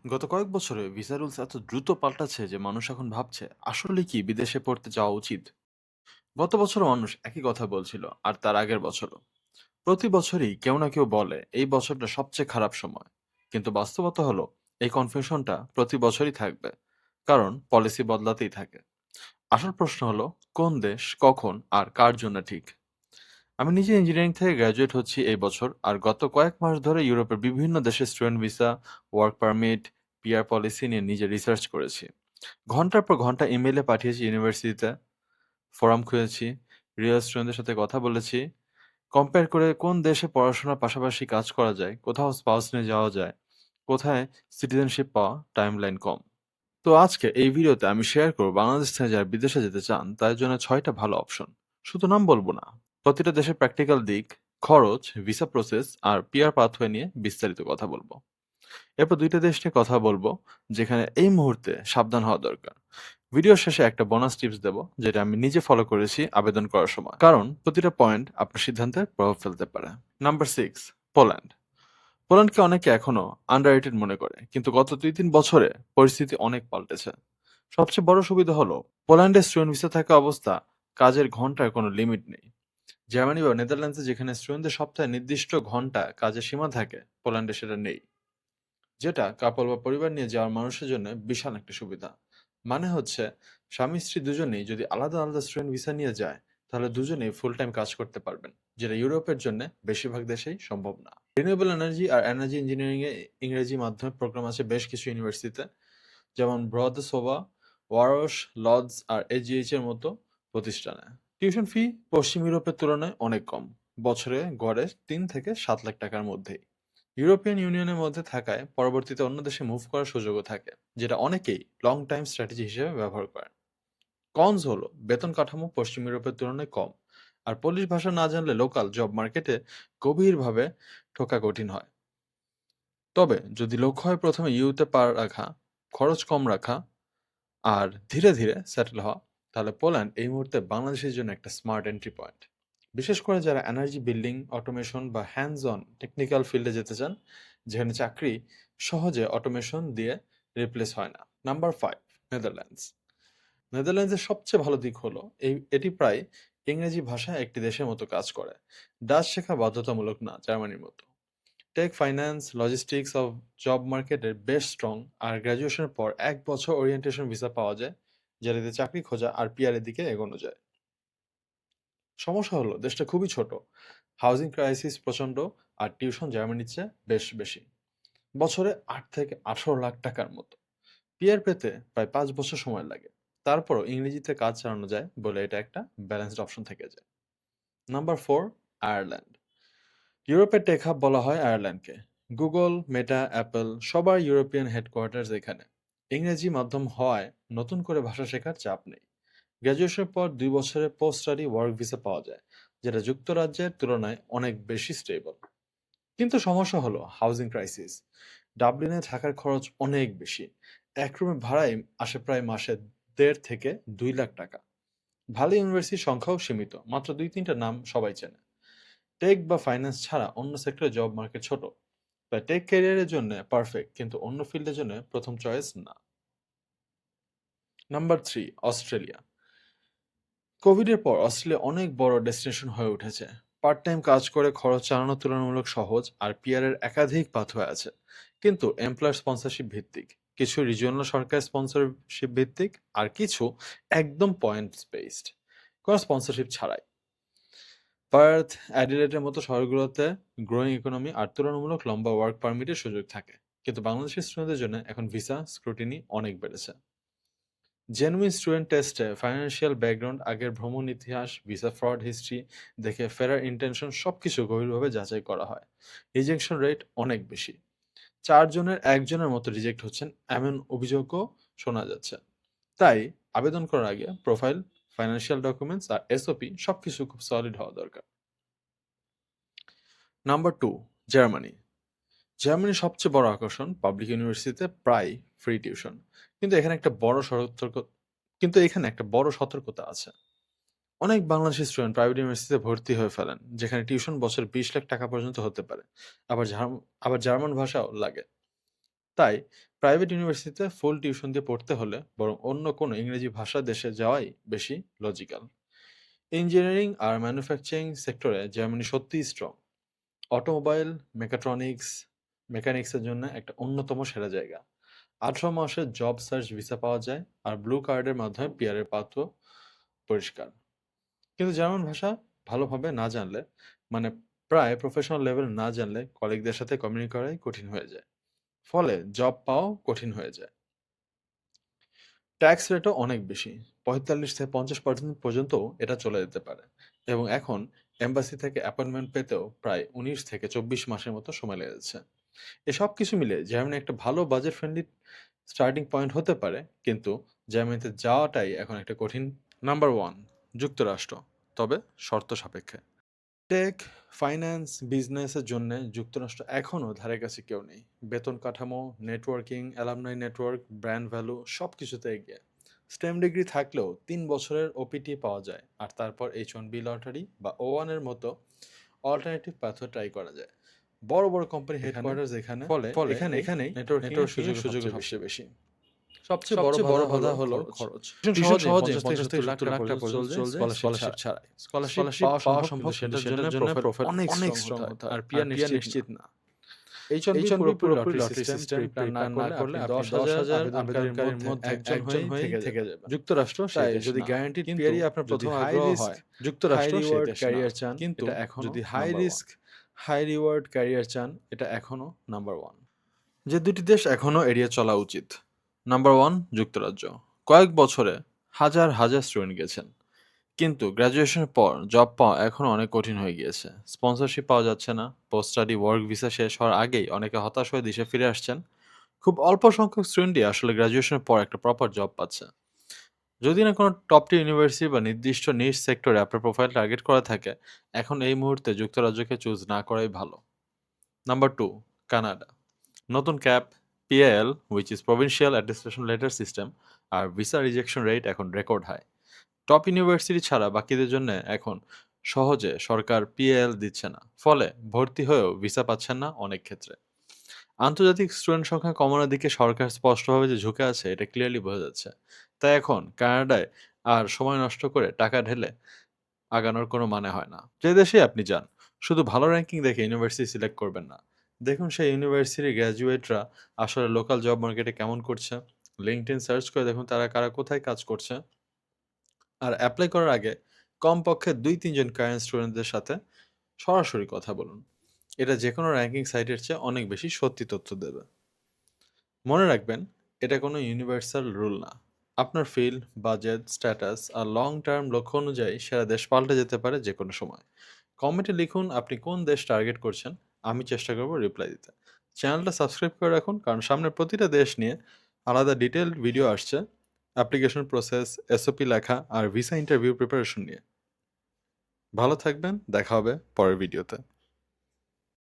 গত কয়েক বছরে ভিসা রুলস এত দ্রুত পাল্টাচ্ছে যে মানুষ এখন ভাবছে আসলে কি বিদেশে পড়তে যাওয়া উচিত। গত বছর মানুষ একই কথা বলছিল, আর তার আগের বছরও। প্রতি বছরই কেউ না কেউ বলে এই বছরটা সবচেয়ে খারাপ সময়। কিন্তু বাস্তবতা হলো এই কনফিউশনটা প্রতি বছরই থাকবে, কারণ পলিসি বদলাতেই থাকে। আসল প্রশ্ন হলো কোন দেশ কখন আর কার জন্য ঠিক। আমি নিজে ইঞ্জিনিয়ারিং থেকে গ্র্যাজুয়েট হচ্ছি এই বছর, আর গত কয়েক মাস ধরে ইউরোপের বিভিন্ন দেশে student visa, work permit, PR policy নিয়ে নিজে রিসার্চ করেছি। ঘন্টার পর ঘন্টা ইমেইলে পাঠিয়েছি ইউনিভার্সিটিতে, ফোরাম খুঁজেছি, রিয়েল স্টুডেন্টদের সাথে কথা বলেছি, কম্পেয়ার করে কোন দেশে পড়াশোনার পাশাপাশি কাজ করা যায়, কোথাও স্পাউস নিয়ে যাওয়া যায়, কোথায় সিটিজেনশিপ পাওয়া টাইমলাইন কম। তো আজকে এই ভিডিওতে আমি শেয়ার করব বাংলাদেশ থেকে যারা বিদেশে যেতে চান তাদের জন্য 6টা ভালো অপশন। শুধু নাম বলবো না, প্রতিটা দেশের প্র্যাকটিক্যাল দিক, খরচ, ভিসা প্রসেস আর পিআর পাথওয়ে নিয়ে বিস্তারিত কথা বলবো। এরপর 2টা দেশ নিয়ে কথা বলবো যেখানে এই মুহূর্তে সাবধান হওয়া দরকার। ভিডিওর শেষে একটা বোনাস টিপস দেব, যেটা আমি নিজে ফলো করেছি আবেদন করার সময়, কারণ প্রতিটা পয়েন্ট আপনার সিদ্ধান্তে প্রভাব ফেলতে পারে। Number 6, Poland. পোল্যান্ডকে অনেকে এখনো আন্ডাররেটেড মনে করে, কিন্তু গত 2-3 বছরে পরিস্থিতি অনেক পাল্টেছে। সবচেয়ে বড় সুবিধা হলো পোল্যান্ডে স্টুডেন্ট ভিসা থাকা অবস্থা কাজের ঘন্টার কোনো লিমিট নেই। জার্মানি বা নেদারল্যান্ডসে যেখানে স্টুডেন্টদের সপ্তাহে নির্দিষ্ট ঘন্টা কাজের সীমা থাকে, পোল্যান্ডে সেটা নেই। যেটা কাপল বা পরিবার নিয়ে যাওয়ার মানুষের জন্য বিশাল একটা সুবিধা। মানে হচ্ছে, স্বামী স্ত্রী দুজনেই যদি আলাদা আলাদা স্টুডেন্ট ভিসা নিয়ে যায়, তাহলে দুজনেই ফুল টাইম কাজ করতে পারবেন, যেটা ইউরোপের জন্য বেশিরভাগ দেশেই সম্ভব না। রিনিউয়েবল এনার্জি আর এনার্জি ইঞ্জিনিয়ারিং এ ইংরেজি মাধ্যমে প্রোগ্রাম আছে বেশ কিছু ইউনিভার্সিটিতে, যেমন ব্রদসোভা, ওয়ারশ, লডস আর এজিএইচ এর মতো প্রতিষ্ঠানে। টিউশন ফি পশ্চিম ইউরোপের তুলনায় অনেক কম, বছরে গড়ে 3 থেকে 7 লাখ টাকার মধ্যেই। ইউরোপিয়ান ইউনিয়নের মধ্যে থাকায় পরবর্তীতে অন্য দেশে মুভ করার সুযোগও থাকে, যেটা অনেকেই লং টাইম স্ট্র্যাটেজি হিসেবে ব্যবহার করেন। কনস হলো বেতন কাঠামো পশ্চিম ইউরোপের তুলনায় কম, আর পোলিশ ভাষা না জানলে লোকাল জব মার্কেটে গভীরভাবে ঢোকা কঠিন হয়। তবে যদি লক্ষ্য হয় প্রথমে ইউতে পা রাখা, খরচ কম রাখা আর ধীরে ধীরে সেটেল হওয়া, তাহলে পোল্যান্ড এই মুহূর্তে বাংলাদেশের জন্য একটা স্মার্ট এন্ট্রি পয়েন্ট। বিশেষ করে যারা এনার্জি, বিল্ডিং, অটোমেশন বা হ্যান্ডস অন টেকনিক্যাল ফিল্ডে যেতে চান, যেখানে চাকরি সহজে অটোমেশন দিয়ে রিপ্লেস হয় না। Number 5, Netherlands. নেদারল্যান্ডসের সবচেয়ে ভালো দিক হলো এটি প্রায় ইংরেজি ভাষায় একটি দেশের মতো কাজ করে। ডাচ শেখা বাধ্যতামূলক না জার্মানির মতো। Tech, finance, logistics of job মার্কেটের বেশ স্ট্রং, আর গ্র্যাজুয়েশনের পর 1 বছর ওরিয়েন্টেশন ভিসা পাওয়া যায়, যেটাতে চাকরি খোঁজা আর পিআর এর দিকে এগোনো যায়। সমস্যা হলো দেশটা খুবই ছোট, হাউজিং ক্রাইসিস প্রচন্ড, আর টিউশন জার্মানির চেয়ে বেশ বেশি। বছরে 8 থেকে 18 লাখ টাকার মতো। পিআর পেতে প্রায় 5 বছর সময় লাগে। তারপরও ইংরেজিতে কাজ চালানো যায় বলে এটা একটা ব্যালেন্সড অপশন থেকে যায়। Number 4, Ireland. ইউরোপের টেক হাব বলা হয় আয়ারল্যান্ডকে। গুগল, মেটা, অ্যাপল সবার ইউরোপিয়ান হেডকোয়ার্টার্স এখানে। ইংরেজি মাধ্যম হওয়ায় নতুন করে ভাষা শেখার চাপ নেই। গ্র্যাজুয়েশনের পর 2 বছরের পোস্ট স্টাডি ওয়ার্ক ভিসা পাওয়া যায়, যেটা যুক্তরাজ্যের তুলনায় অনেক বেশি স্টেবল। কিন্তু সমস্যা হলো হাউজিং ক্রাইসিস। ডাবলিনে থাকার খরচ অনেক বেশি। এক রুমে ভাড়াই আসে প্রায় মাসে 1.5 থেকে 2 লাখ টাকা। ভালো ইউনিভার্সিটির সংখ্যাও সীমিত, মাত্র 2-3টা নাম সবাই চেনে। টেক বা ফাইন্যান্স ছাড়া অন্য সেক্টরে জব মার্কেট ছোট, তাই টেক ক্যারিয়ারের জন্য পারফেক্ট, কিন্তু অন্য ফিল্ডের জন্য প্রথম চয়েস না। Number 3, Australia. কোভিডের পর অস্ট্রেলিয়া অনেক বড় ডেস্টিনেশন হয়ে উঠেছে। পার্ট টাইম কাজ করে খরচ চালানো তুলনামূলক সহজ, আর পিআর এর একাধিক পাথওয়ে আছে। কিন্তু এমপ্লয়ার স্পন্সরশিপ ভিত্তিক, কিছু রিজিওনাল সরকার স্পন্সরশিপ ভিত্তিক, আর কিছু একদম পয়েন্টস বেসড, কোনো স্পন্সরশিপ ছাড়াই। পার্থ, অ্যাডিলেডের মতো শহরগুলোতে গ্রোয়িং ইকোনমি আর তুলনামূলক লম্বা ওয়ার্ক পারমিটের সুযোগ থাকে। কিন্তু বাংলাদেশের স্টুডেন্টদের জন্য এখন ভিসা স্ক্রুটিনি অনেক বেড়েছে। জেনুইন স্টুডেন্ট টেস্টে ফাইন্যান্সিয়াল ব্যাকগ্রাউন্ড, আগের ভ্রমণ ইতিহাস, ভিসা ফ্রড হিস্ট্রি দেখে ফেরার ইন্টেনশন সবকিছু গভীরভাবে যাচাই করা হয়। রিজেকশন রেট অনেক বেশি, 4 জনের 1জনের মতো রিজেক্ট হচ্ছেন এমন অভিযোগও শোনা যাচ্ছে। তাই আবেদন করার আগে profile, financial documents are SOP সবকিছু খুব সলিড হওয়া দরকার। Number 2, Germany. জার্মানির সবচেয়ে বড় আকর্ষণ পাবলিক ইউনিভার্সিটিতে প্রায় ফ্রি টিউশন। কিন্তু এখানে একটা বড় সতর্ক কিন্তু এখানে একটা বড় সতর্কতা আছে। অনেক বাংলাদেশি স্টুডেন্ট প্রাইভেট ইউনিভার্সিটিতে ভর্তি হয়ে ফেলেন, যেখানে টিউশন বছর 20 লাখ টাকা পর্যন্ত হতে পারে। আবার জার্মান ভাষাও লাগে। তাই প্রাইভেট ইউনিভার্সিটিতে ফুল টিউশন দিয়ে পড়তে হলে বরং অন্য কোনো ইংরেজি ভাষা দেশে যাওয়াই বেশি লজিক্যাল। ইঞ্জিনিয়ারিং আর ম্যানুফ্যাকচারিং সেক্টরে জার্মানি সত্যিই স্ট্রং। অটোমোবাইল, মেকানিক্সের জন্য একটা অন্যতম সেরা জায়গা। 18 মাসের জব সার্চ ভিসা পাওয়া যায় আর ব্লু কার্ডের মাধ্যমে পিআরের পাত্র পরিষ্কার। কিন্তু জার্মান ভাষা ভালোভাবে না জানলে, মানে প্রায় প্রফেশনাল লেভেল না জানলে কলিগদের সাথে কমিউনিকেট করাই কঠিন হয়ে যায়। ফলে জব পাওয়াও কঠিন হয়ে যায়। ট্যাক্স রেটও অনেক বেশি। ৪৫ থেকে ৫০% পর্যন্ত এটা চলে যেতে পারে। এবং এখন এম্বাসি থেকে অ্যাপয়েন্টমেন্ট পেতেও প্রায় ১৯ থেকে ২৪ মাসের মতো সময় লেগে যাচ্ছে। এসব কিছু মিলে জার্মানি একটা ভালো বাজেট ফ্রেন্ডলি স্টার্টিং পয়েন্ট হতে পারে, কিন্তু জার্মানিতে যাওয়াটাই এখন একটা কঠিন। নাম্বার 1, যুক্তরাষ্ট্র, তবে শর্ত সাপেক্ষে। টেক, ফাইন্যান্স, বিজনেসের জন্য যুক্তরাষ্ট্র এখনও ধারে কাছে কেউ নেই। বেতন কাঠামো, networking, alumni network, brand value সব কিছুতে এগিয়ে। স্টেম ডিগ্রি থাকলেও ৩ বছরের ওপিটি পাওয়া যায়, আর তারপর H1B লটারি বা O1 এর মতো অল্টারনেটিভ পাথওয়ে ট্রাই করা যায়। বড় বড় কোম্পানি হেডকোয়ার্টার্স এখানে, ফলে এখানেই নেটওয়ার্কিং সুযোগ সবচেয়ে বেশি। সবচেয়ে বড় বাধা হলো খরচ। টিউশন সহজে ৫০ থেকে ৭০ লাখ টাকা পর্যন্ত চলে যায় স্কলারশিপ ছাড়াই। স্কলারশিপ পাওয়া সম্ভব, সেটার জন্য প্রোফাইল অনেক স্ট্রং হতে হয়, আর পিআর নিশ্চিত না। H1B পুরোপুরি লটারি সিস্টেম, প্ল্যান না করলে আপনি ১০,০০০ আবেদনকারীর মধ্যে একজন হয়েই থেকে যাবেন। যুক্তরাষ্ট্র তাই যদি গ্যারান্টিড পিআরই আপনার প্রথম আগ্রহ হয়, যুক্তরাষ্ট্র ক্যারিয়ার চান, কিন্তু যদি high risk high reward career চান, এটা এখনো নাম্বার 1। যে দুটি দেশ এখনো এড়িয়ে চলা উচিত। নাম্বার 1, যুক্তরাজ্য। কয়েক বছরে হাজার হাজার স্টুডেন্ট গেছেন, কিন্তু গ্র্যাজুয়েশনের পর জব পাওয়া এখনো অনেক কঠিন হয়ে গিয়েছে। স্পন্সরশিপ পাওয়া যাচ্ছে না। পোস্ট স্টাডি ওয়ার্ক ভিসা শেষ হওয়ার আগেই অনেকে হতাশ হয়ে দেশে ফিরে আসছেন। খুব অল্প সংখ্যক স্টুডেন্টই আসলে গ্র্যাজুয়েশনের পর একটা প্রপার জব পাচ্ছে। যদি না কোনো টপ টিয়ার ইউনিভার্সিটি বা নির্দিষ্ট নিশ সেক্টরে আপনার প্রোফাইল টার্গেট করা থাকে, এখন এই মুহূর্তে যুক্তরাজ্যকে চুজ না করাই ভালো। Number 2, Canada. নতুন cap, PAL which is Provincial Attestation Letter System, আর ভিসা রিজেকশন রেট এখন রেকর্ড হাই। টপ ইউনিভার্সিটি ছাড়া বাকিদের জন্য এখন সহজে সরকার পিএল দিচ্ছে না, ফলে ভর্তি হয়েও ভিসা পাচ্ছেন না অনেক ক্ষেত্রে। আন্তর্জাতিক স্টুডেন্ট সংখ্যা কমানোর দিকে সরকার স্পষ্টভাবে যে ঝুঁকে আছে, এটা ক্লিয়ারলি বোঝা যাচ্ছে। তাই এখন কানাডায় আর সময় নষ্ট করে টাকা ঢেলে আগানোর কোনো মানে হয় না। যে দেশে আপনি যান, শুধু ভালো র্যাঙ্কিং দেখে ইউনিভার্সিটি সিলেক্ট করবেন না। দেখুন সেই ইউনিভার্সিটির গ্র্যাজুয়েটরা আসলে লোকাল জব মার্কেটে কেমন করছে। লিঙ্কডইন সার্চ করে দেখুন তারা কারা কোথায় কাজ করছে। আর অ্যাপ্লাই করার আগে কমপক্ষে ২-৩ জন কারেন্ট স্টুডেন্টদের সাথে সরাসরি কথা বলুন। এটা যেকোনো র্যাঙ্কিং সাইটের চেয়ে অনেক বেশি সত্যি তথ্য দেবে। মনে রাখবেন, এটা কোনো ইউনিভার্সাল রুল না। আপনার ফিল্ড, বাজেট, স্ট্যাটাস আর লং টার্ম লক্ষ্য অনুযায়ী সেরা দেশ পাল্টে যেতে পারে যে কোনো সময়। কমেন্টে লিখুন আপনি কোন দেশ টার্গেট করছেন, আমি চেষ্টা করব রিপ্লাই দিতে। চ্যানেলটা সাবস্ক্রাইব করে রাখুন, কারণ সামনে প্রতিটা দেশ নিয়ে আলাদা ডিটেইলড ভিডিও আসছে, অ্যাপ্লিকেশন প্রসেস, এসওপি লেখা আর ভিসা ইন্টারভিউ প্রিপারেশন নিয়ে। ভালো থাকবেন, দেখা হবে পরের ভিডিওতে।